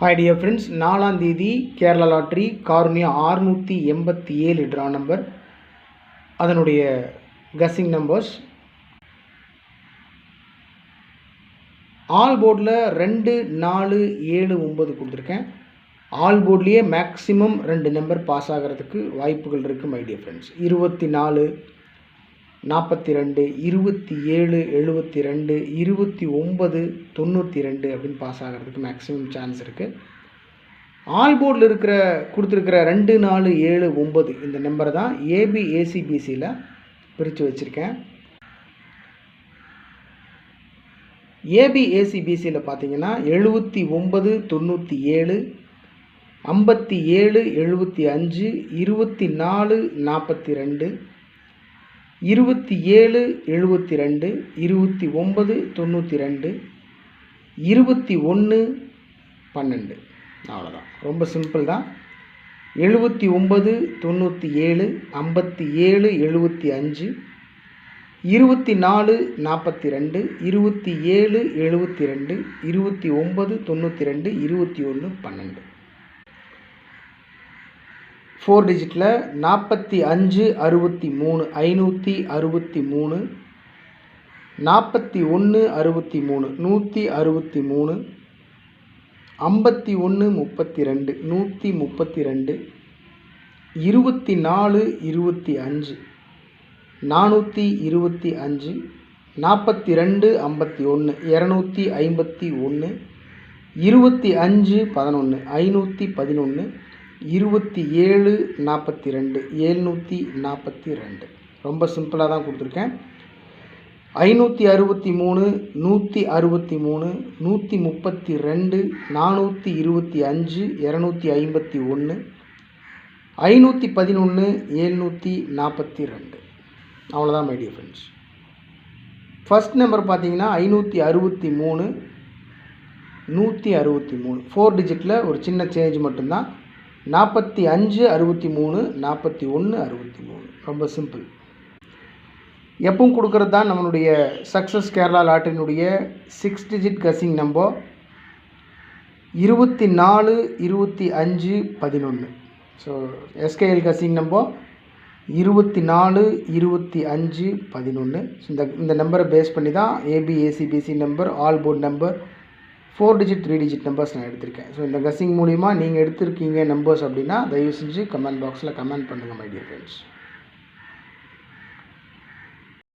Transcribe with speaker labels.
Speaker 1: Hi dear friends, 4ஆம் தேதி Kerala lottery Karunya 687 draw number, அதனுடைய கஸ்ஸிங் நம்பர்ஸ். ஆல் போர்டில் 2, 4, 7, 9 கொடுத்துருக்கேன். ஆல் போர்ட்லேயே மேக்ஸிமம் 2 நம்பர் பாஸ் ஆகிறதுக்கு வாய்ப்புகள் இருக்குது மை டியர் ஃப்ரெண்ட்ஸ். 24, 42, 27, 72, 29, 92 அப்படின்னு பாஸ் ஆகிறதுக்கு மேக்ஸிமம் சான்ஸ் இருக்குது. ஆல் போர்டில் கொடுத்துருக்கிற 2, 4, 7, 9 இந்த நம்பரை தான் ஏபிஏசிபிசியில் பிரித்து வச்சுருக்கேன். ஏபிஏசிபிசியில் பார்த்தீங்கன்னா 79, 97, 57, 75, 24, 42, 27, 72, 29, 92, 21, 12. அவ்வளோதான், ரொம்ப சிம்பிள் தான். 79, 97, 57, 75, 24, 42, 27, 72, 29, 92, 21, 12. 4 டிஜிட்டில் 45, 63, 563, 41, 63, 163, 51, 32, 132, 24, 25, 425, 42, 51, 251, 25, 11, 511, 27, 42, 742. ரொம்ப சிம்பிளாக தான் கொடுத்துருக்கேன். 563, 163, 132, 425, 251, 511, 742. அவ்வளோதான் my dear friends. First number பார்த்தீங்கன்னா 563, 163. 4 டிஜிட்டில் ஒரு சின்ன சேஞ்ச் மட்டும்தான். 45, 63, 41, 63. ரொம்ப சிம்பிள். எப்பவும் கொடுக்குறது தான் நம்மளுடைய சக்ஸஸ் கேரளா லாட்டரியினுடைய 6 digit guessing number 24, 25, 11. So SKL guessing number 24, 25, 11. இந்த நம்பரை பேஸ் பண்ணி தான் ABACBC number, all board number, 4 digit 3 digit numbers நான் எடுத்திருக்கேன். ஸோ இந்த கஸ்ஸிங் மூலிமா நீங்கள் எடுத்திருக்கீங்க நம்பர்ஸ் அப்படின்னா தயவு செஞ்சு கமெண்ட் பாக்ஸில் கமெண்ட் பண்ணுங்கள் மை டியர் ஃப்ரெண்ட்ஸ்.